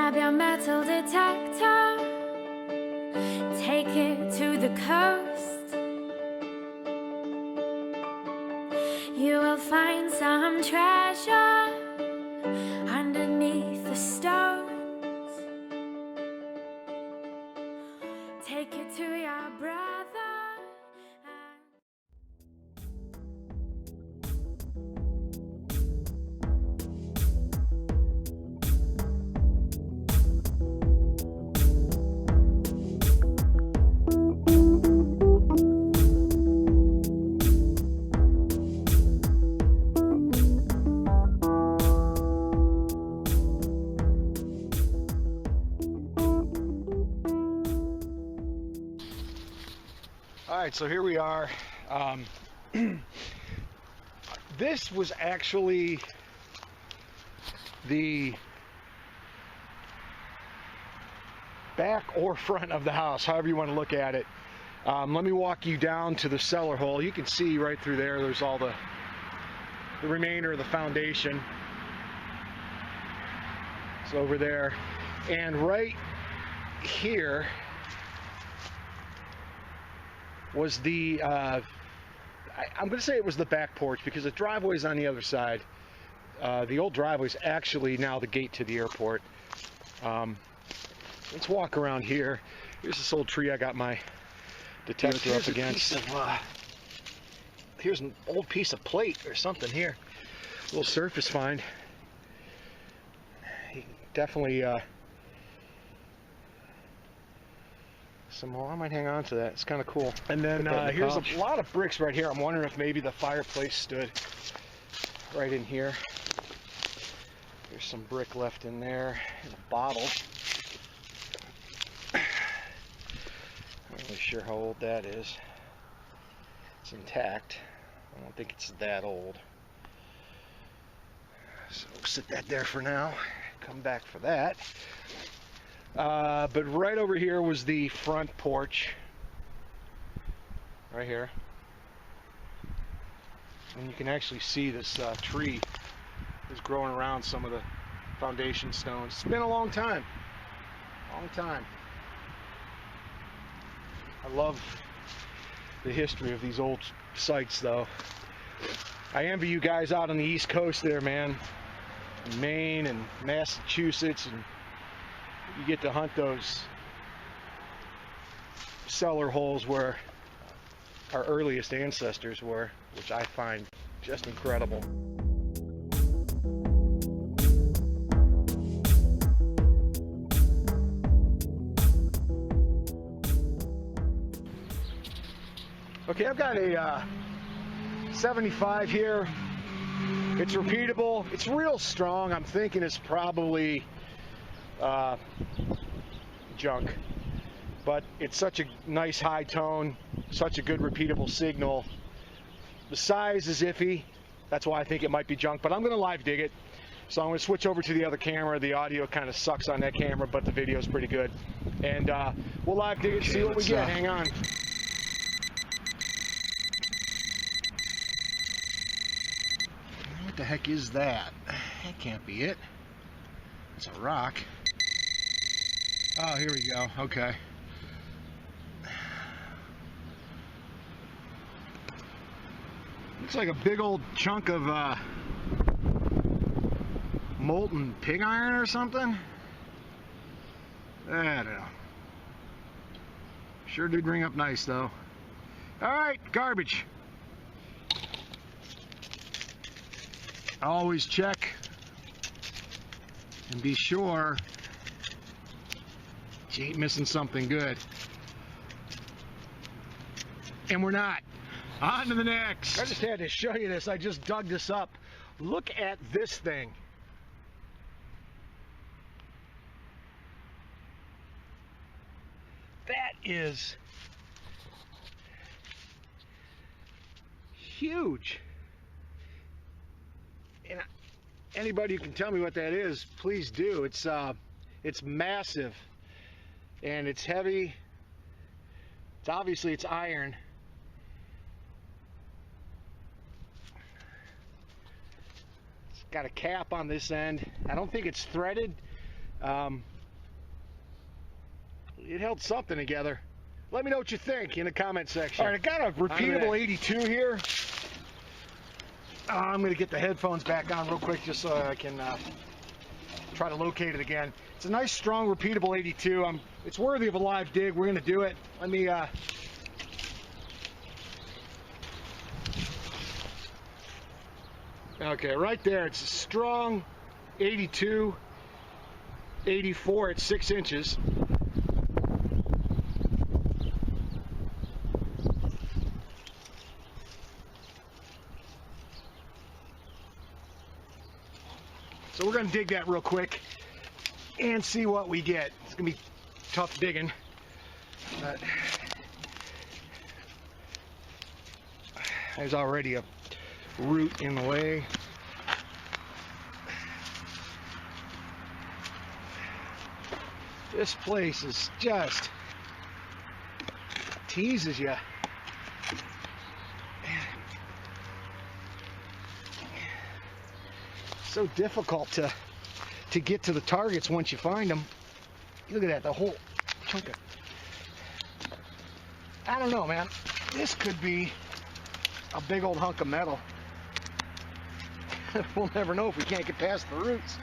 Grab your metal detector, take it to the coast. You will find some treasure underneath the stones. Take it to your brother. Alright, so here we are. This was actually the back or front of the house, however you want to look at it. Let me walk you down to the cellar hole. You can see right through there, there's all the remainder of the foundation. It's over there. And right here was the, I'm going to say it was the back porch because the driveway's on the other side. The old driveway's actually now the gate to the airport. Let's walk around here. Here's this old tree I got my detector up against. Here's an old piece of plate or something here. A little surface find. Definitely I might hang on to that. It's kind of cool. And then here's a lot of bricks right here. I'm wondering if maybe the fireplace stood right in here. There's some brick left in there in a bottle. Not really sure how old that is. It's intact. I don't think it's that old. So we'll sit that there for now. Come back for that. But right over here was the front porch. Right here. And you can actually see this tree is growing around some of the foundation stones. It's been a long time. Long time. I love the history of these old sites, though. I envy you guys out on the East Coast there, man. In Maine and Massachusetts, and you get to hunt those cellar holes where our earliest ancestors were, which I find just incredible. Okay, I've got a 75 here. It's repeatable. It's real strong. I'm thinking it's probably junk, but it's such a nice high tone, such a good repeatable signal. The size is iffy. That's why I think it might be junk, but I'm going to live dig it. So I'm going to switch over to the other camera. The audio kind of sucks on that camera, but the video is pretty good. And we'll live dig it, see what we get. Hang on. What the heck is that? That can't be it. It's a rock. Oh, here we go. Okay. Looks like a big old chunk of molten pig iron or something. I don't know. Sure did ring up nice, though. All right, garbage. Always check and be sure you ain't missing something good. And we're not. On to the next. I just had to show you this. I just dug this up. Look at this thing. That is huge. And anybody who can tell me what that is, please do. It's massive, and it's heavy. It's iron. It's got a cap on this end. I don't think it's threaded. it held something together. Let me know what you think in the comment section. All right, I got a Repeatable repeatable 82 here. I'm going to get the headphones back on real quick just so I can try to locate it again. It's a nice, strong, repeatable 82. It's worthy of a live dig. We're going to do it. Let me... Okay, right there. It's a strong 82, 84 at 6 inches. So we're going to dig that real quick and see what we get. It's going to be tough digging. But there's already a root in the way. This place is just teases you. So difficult to get to the targets once you find them. Look at that, the whole chunk of... I don't know, man. This could be a big old hunk of metal. We'll never know if we can't get past the roots.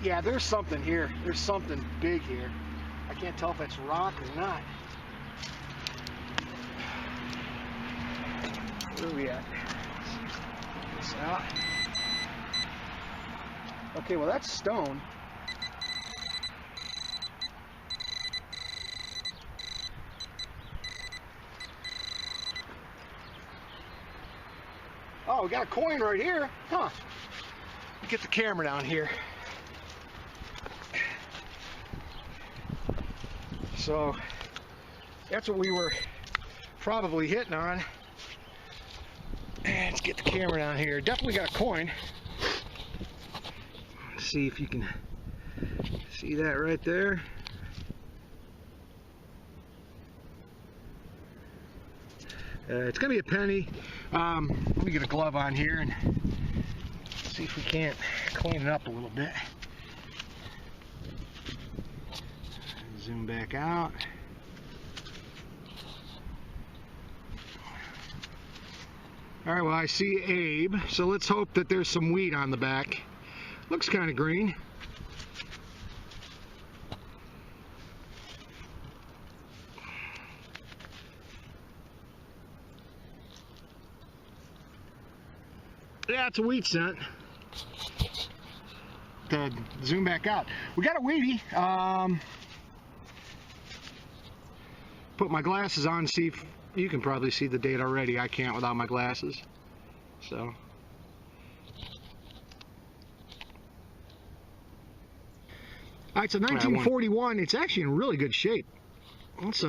Yeah, there's something here. There's something big here. I can't tell if it's rock or not. Where are we at? Check this out. Okay, well that's stone. Oh, we got a coin right here. Huh. Get the camera down here. So that's what we were probably hitting on. And let's get the camera down here. Definitely got a coin. Let's see if you can see that right there. It's gonna be a penny. Let me get a glove on here and see if we can't clean it up a little bit. Zoom back out. All right, well I see Abe, so let's hope that there's some wheat on the back. Looks kind of green. Yeah, it's a wheat scent. To zoom back out, we got a wheatie. Put my glasses on, see if you can probably see the date already. I can't without my glasses. So. It's a 1941. It's actually in really good shape. It's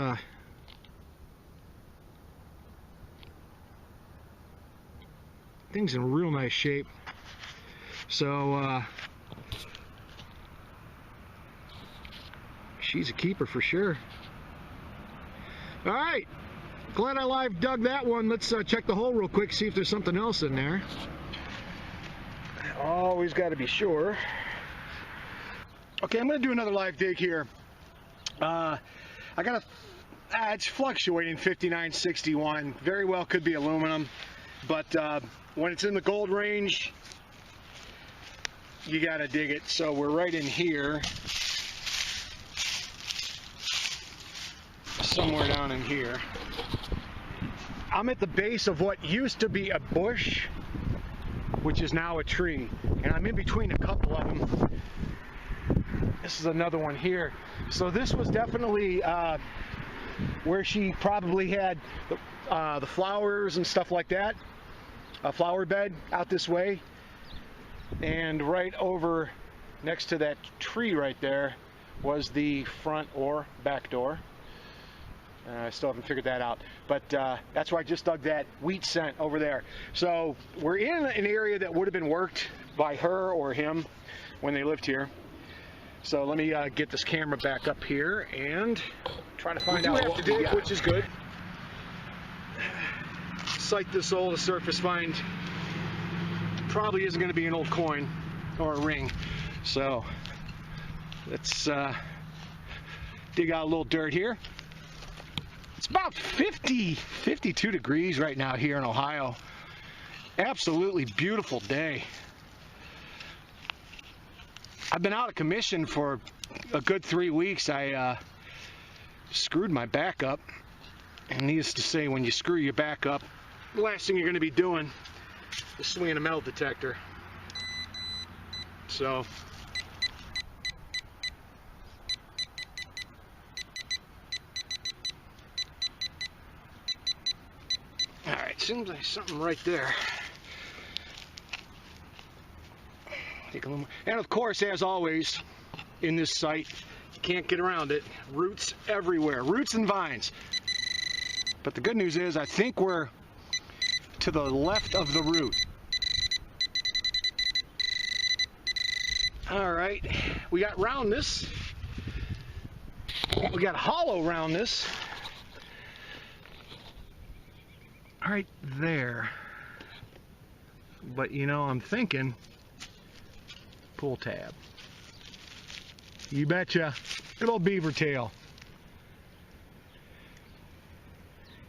thing's in real nice shape. So she's a keeper for sure. All right, glad I live dug that one. Let's check the hole real quick, see if there's something else in there. Always got to be sure. Okay, I'm going to do another live dig here. I got it's fluctuating 59.61. Very well could be aluminum, but when it's in the gold range, you got to dig it. So we're right in here. Somewhere down in here. I'm at the base of what used to be a bush, which is now a tree, and I'm in between a couple of them. This is another one here. So this was definitely where she probably had the flowers and stuff like that, a flower bed out this way, and right over next to that tree right there was the front or back door. I still haven't figured that out, but that's why I just dug that wheat scent over there. So we're in an area that would have been worked by her or him when they lived here. So let me get this camera back up here and try to find out what we got, which is good. Sight this old, a surface find probably isn't going to be an old coin or a ring. So let's dig out a little dirt here. It's about 52 degrees right now here in Ohio. Absolutely beautiful day. I've been out of commission for a good 3 weeks. I screwed my back up. And needless to say, when you screw your back up, the last thing you're going to be doing is swinging a metal detector. So, all right, seems like something right there. Take a little more. And of course, as always, in this site, you can't get around it. Roots everywhere, roots and vines. But the good news is, I think we're to the left of the root. All right, we got roundness. We got hollow roundness. Right there. But you know, I'm thinking pull tab. You betcha. Good old beaver tail.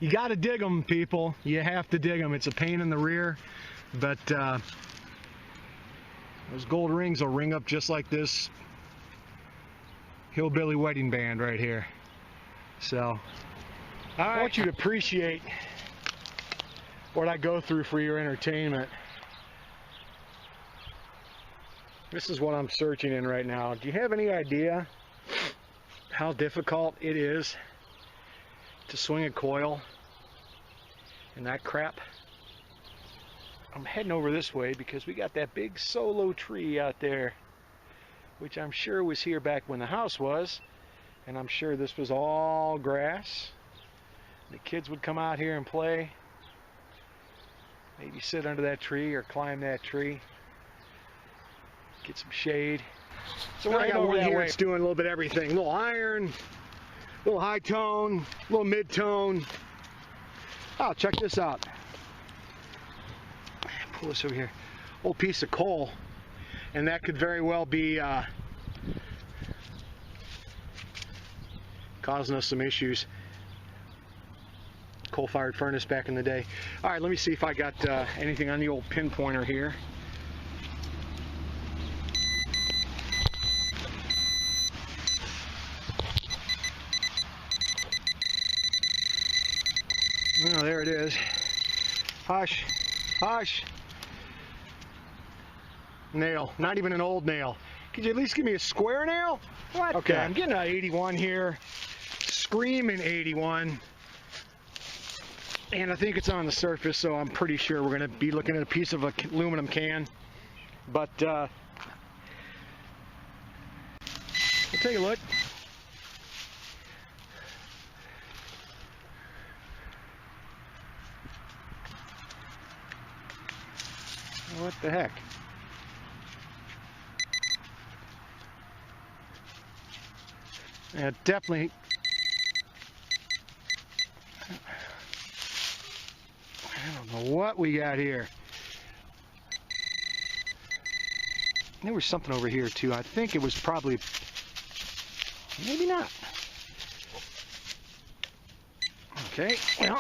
You got to dig them, people. You have to dig them. It's a pain in the rear, but those gold rings will ring up just like this hillbilly wedding band right here. So, I want you to appreciate what I go through for your entertainment. This is what I'm searching in right now. Do you have any idea how difficult it is to swing a coil and that crap? I'm heading over this way because we got that big solo tree out there, which I'm sure was here back when the house was, and I'm sure this was all grass. The kids would come out here and play, maybe sit under that tree or climb that tree, get some shade. So when I got over here, it's doing a little bit of everything. A little iron, a little high tone, a little mid tone. Oh, check this out. Pull this over here. Old piece of coal, and that could very well be causing us some issues. Coal-fired furnace back in the day. All right, let me see if I got anything on the old pinpointer here. Oh, there it is. Hush, hush. Nail, not even an old nail. Could you at least give me a square nail? What? Okay, I'm getting an 81 here. Screaming 81. And I think it's on the surface, so I'm pretty sure we're going to be looking at a piece of aluminum can. But we'll take a look. What the heck? Yeah, definitely. I don't know what we got here. There was something over here too. I think it was probably, maybe not. Okay, well.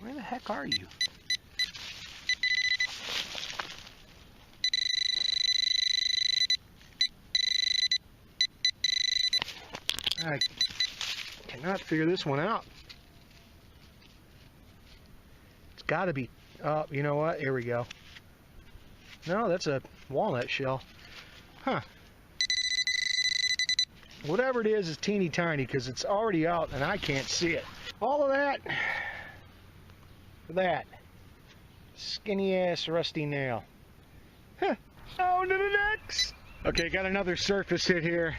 Where the heck are you? I cannot figure this one out. It's got to be, oh, you know what? Here we go. No, that's a walnut shell. Huh. Whatever it is teeny tiny because it's already out and I can't see it. All of that for that skinny ass rusty nail. Huh. On to the next. Okay, got another surface hit here.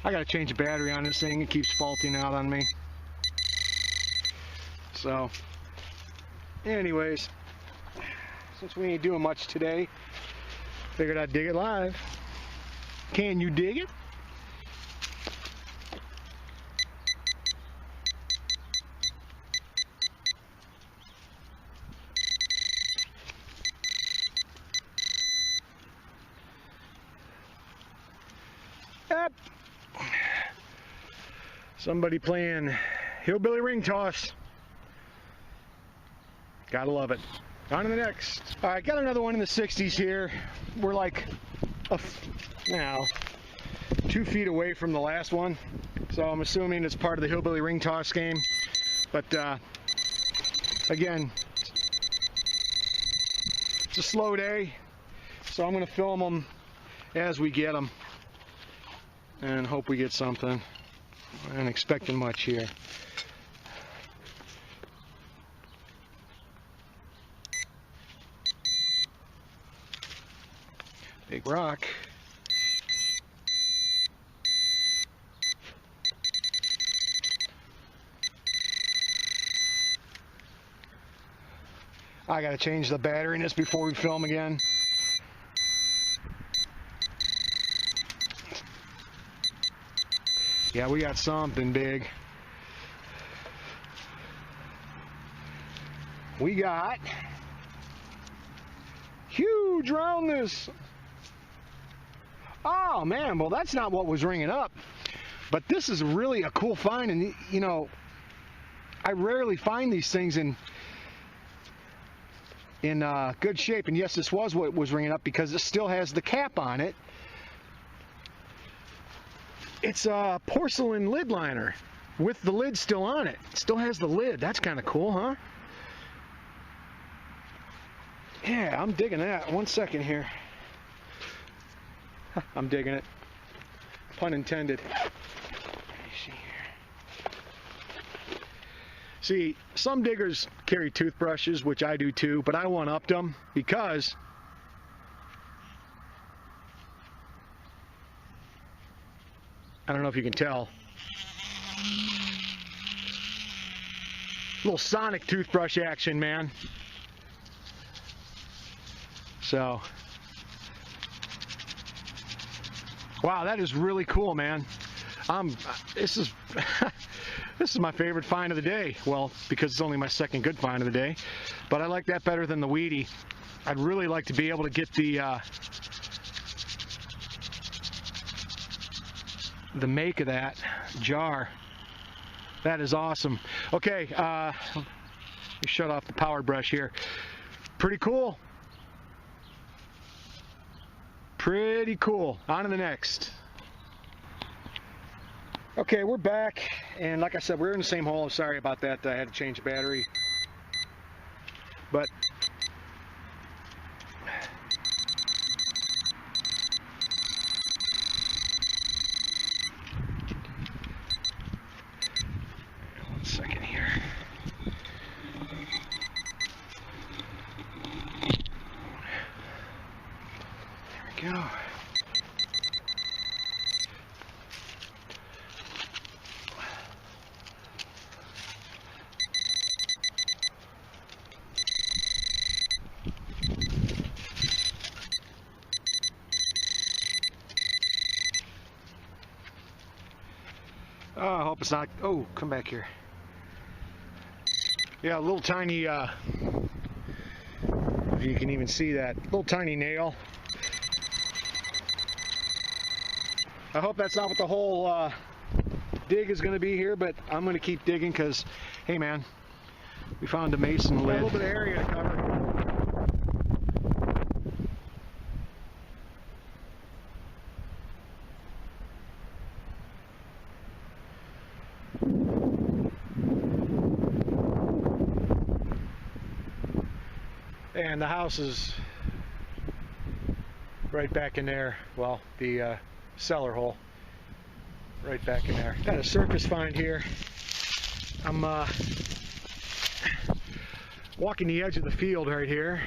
I gotta change the battery on this thing. It keeps faulting out on me. So, anyways, since we ain't doing much today, figured I'd dig it live. Can you dig it? Yep. Somebody playing hillbilly ring toss. Gotta love it. On to the next. All right, got another one in the 60s here. We're like now 2 feet away from the last one, so I'm assuming it's part of the hillbilly ring toss game. But again, it's a slow day, so I'm going to film them as we get them and hope we get something. I ain't expecting much here. Big rock. I gotta change the battery in this before we film again. Yeah, we got something big. We got huge roundness. Oh man, well that's not what was ringing up. But this is really a cool find, and you know, I rarely find these things in good shape. And yes, this was what was ringing up because it still has the cap on it. It's a porcelain lid liner with the lid still on it. It still has the lid. That's kind of cool, huh? Yeah, I'm digging that. 1 second here. I'm digging it. Pun intended. Let me see here. See, some diggers carry toothbrushes, which I do too, but I one-upped them because I don't know if you can tell. Little sonic toothbrush action, man. So, wow, that is really cool, man. This is this is my favorite find of the day. Well, because it's only my second good find of the day, but I like that better than the weedy. I'd really like to be able to get the make of that jar. That is awesome. Okay, let me shut off the power brush here. Pretty cool. Pretty cool. On to the next. Okay, we're back, and like I said, we're in the same hole. Sorry about that. I had to change the battery. But one second here. There we go. Oh, I hope it's not. Oh, come back here. Yeah, a little tiny, if you can even see that, little tiny nail. I hope that's not what the whole dig is going to be here, but I'm going to keep digging because, hey man, we found a mason lid. A little bit of area to cover. And the house is right back in there. Well, the cellar hole right back in there. Got a surface find here. I'm walking the edge of the field right here.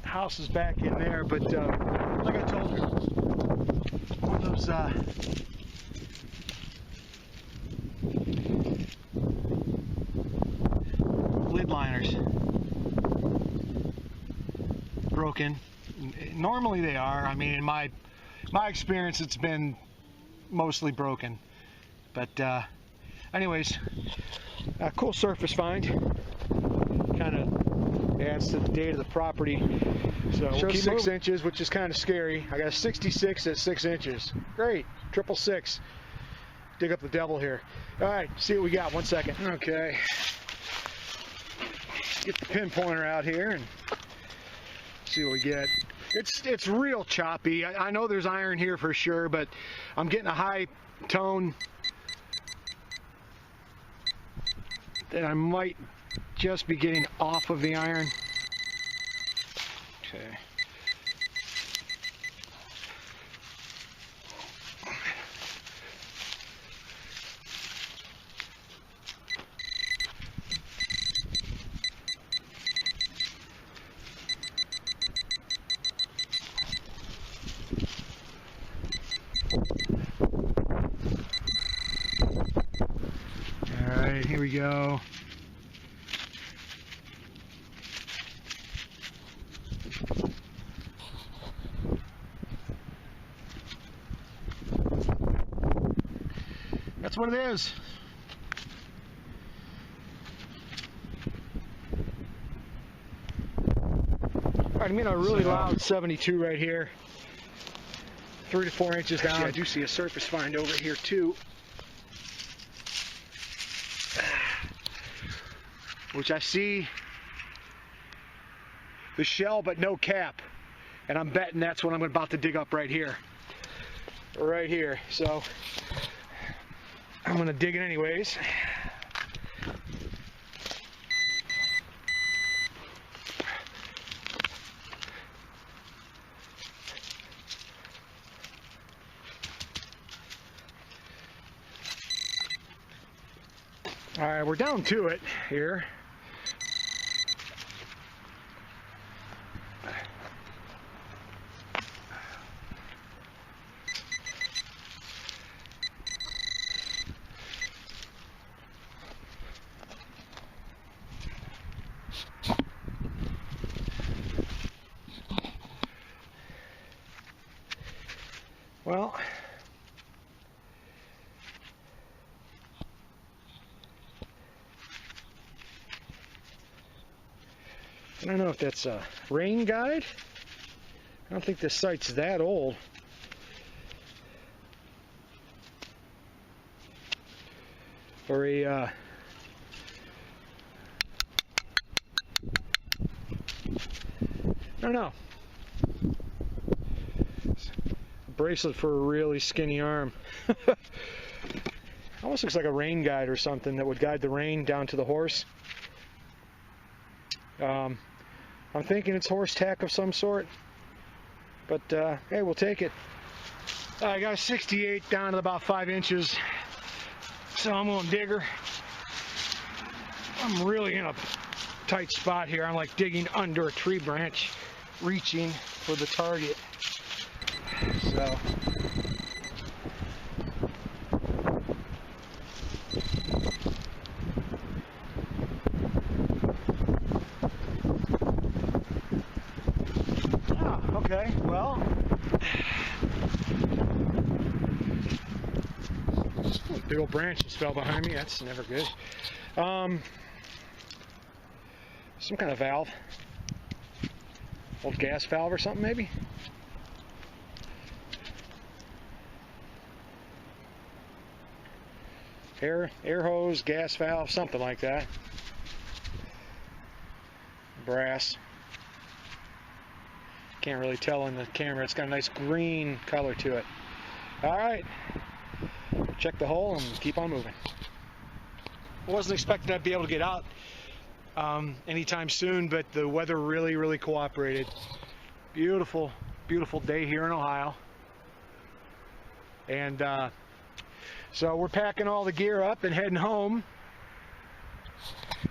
House is back in there, but like I told you, one of those lid liners broken. Normally they are. I mean, in my experience, it's been mostly broken. But anyways, a cool surface find. Kind of adds to the date of the property. So we'll keep 6 inches, which is kind of scary. I got a 66 at 6 inches. Great, 666. Dig up the devil here. All right, see what we got. 1 second. Okay. Get the pin pointer out here and see what we get. It's real choppy. I know there's iron here for sure, but I'm getting a high tone that I might just be getting off of the iron. Okay. All right, here we go. That's what it is. All right, I'm getting a really loud 72 right here. 3 to 4 inches down. Actually, I do see a surface find over here too, which I see the shell but no cap, and I'm betting that's what I'm about to dig up right here. Right here. So I'm gonna dig it anyways. All right, we're down to it here. Well, I don't know if that's a rain guide. I don't think this site's that old. Or a I don't know. Bracelet for a really skinny arm. Almost looks like a rain guide or something that would guide the rain down to the horse. I'm thinking it's horse tack of some sort, but hey, we'll take it. I got a 68 down to about 5 inches, so I'm going to dig her. I'm really in a tight spot here. I'm like digging under a tree branch, reaching for the target. So okay, well, big old branch just fell behind me. That's never good. Some kind of valve, old gas valve or something maybe. Air hose, gas valve, something like that. Brass. Can't really tell in the camera. It's got a nice green color to it. All right, check the hole and keep on moving. I wasn't expecting I'd be able to get out anytime soon, but the weather really cooperated. Beautiful, beautiful day here in Ohio. And so we're packing all the gear up and heading home.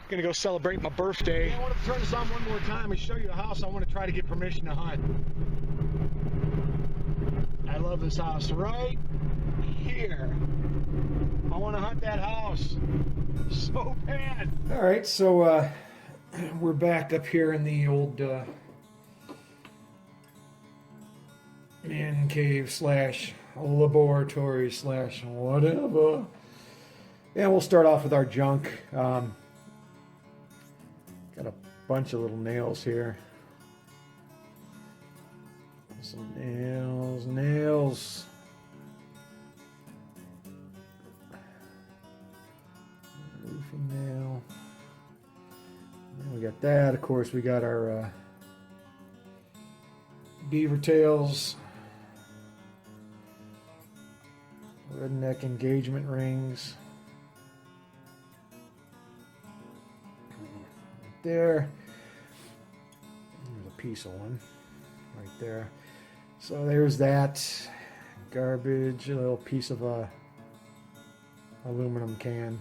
Gonna go celebrate my birthday. I want to turn this on one more time and show you the house. I want to try to get permission to hunt. I love this house right here. I want to hunt that house so bad. All right, so we're back up here in the old man cave slash laboratory slash whatever. Yeah, we'll start off with our junk. Got a Bunch of little nails here. Some nails. Roofing nail. And we got that. Of course, we got our beaver tails. Redneck engagement rings. Right there. There's a piece of one right there. So there's that garbage, a little piece of a aluminum can.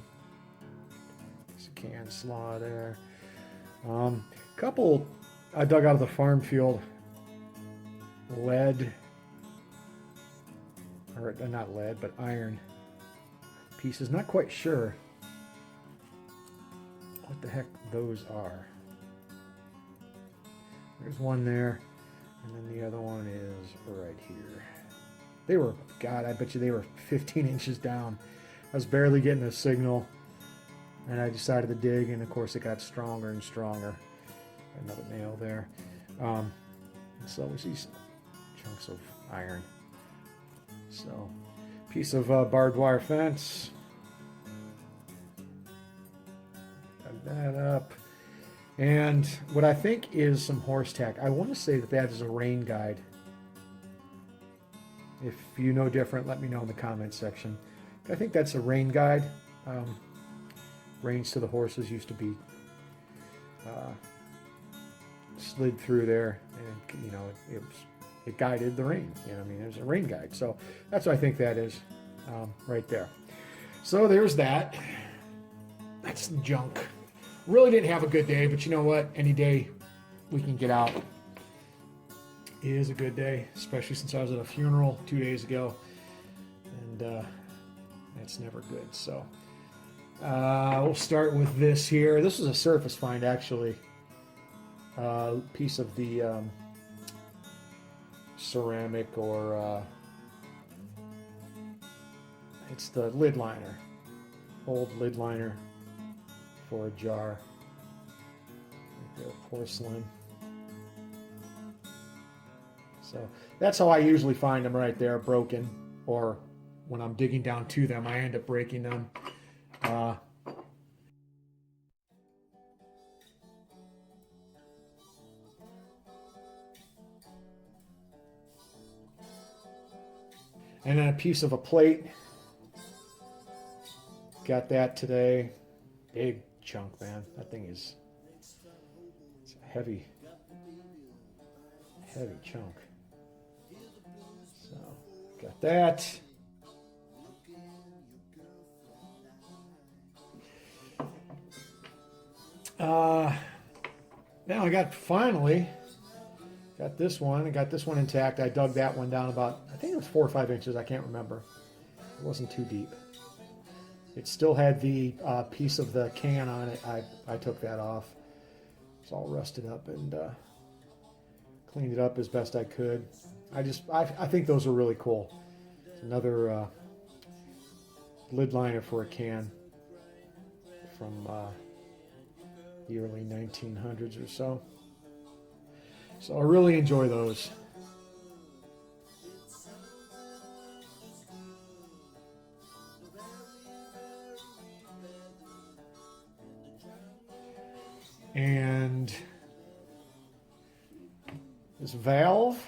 There's a can slaw there. Couple I dug out of the farm field. Lead, or not lead, but iron pieces. Not quite sure what the heck those are. There's one there. And then the other one is right here. They were, God, I bet you they were 15 inches down. I was barely getting a signal, and I decided to dig, and of course it got stronger and stronger. Another nail there. And so we see chunks of iron. So, piece of barbed wire fence. Dug that up. And what I think is some horse tack. I want to say that that is a rain guide. If you know different, let me know in the comments section. I think that's a rain guide. Reins to the horses used to be slid through there, and you know it guided the rain. You know, I mean, it was a rain guide. So that's what I think that is, right there. So there's that. That's some junk. Really didn't have a good day, but you know what? Any day we can get out is a good day, especially since I was at a funeral 2 days ago, and that's never good. So we'll start with this here. This is a surface find, actually. Piece of the ceramic, or it's the lid liner, old lid liner for a jar. Right there, porcelain. So that's how I usually find them, right there, broken, or when I'm digging down to them, I end up breaking them. And then a piece of a plate. Got that today. Big chunk, man. That thing is, it's a heavy chunk. So got that. Now I got this one. I got this one intact. I dug that one down about, I think it was 4 or 5 inches. I can't remember. It wasn't too deep. It still had the piece of the can on it. I took that off. It's all rusted up, and cleaned it up as best I could. I think those are really cool. It's another lid liner for a can from the early 1900s or so. So I really enjoy those. And this valve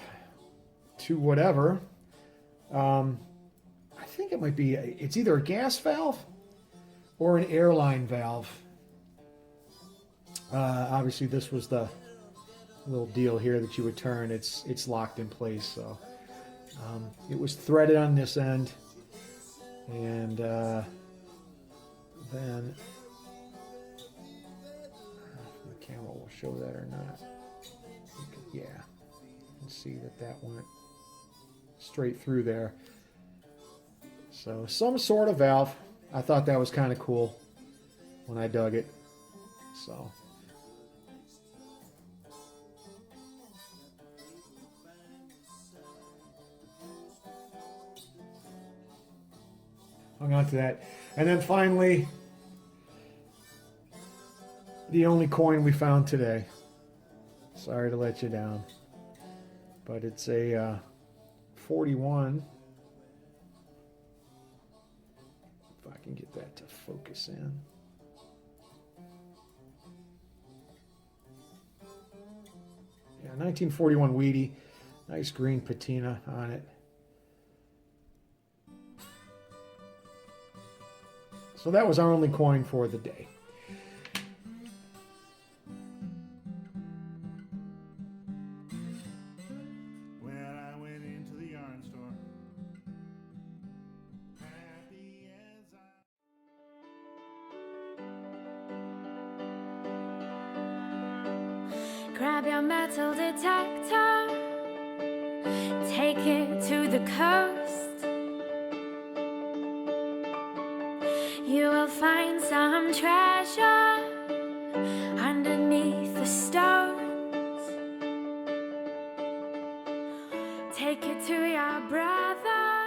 to whatever, I think it might be, it's either a gas valve or an airline valve. Obviously this was the little deal here that you would turn. It's locked in place, so it was threaded on this end, and then the camera will show that or not. Yeah, you can see that went straight through there. So some sort of valve. I thought that was kind of cool when I dug it. So hung on to that. And then finally, the only coin we found today. Sorry to let you down. But it's a 41. If I can get that to focus in. Yeah, 1941 Wheatie. Nice green patina on it. So that was our only coin for the day. When I went into the yarn store, happy as I. Grab your metal detector, take it to the coast. You will find some treasure underneath the stones. Take it to your brother.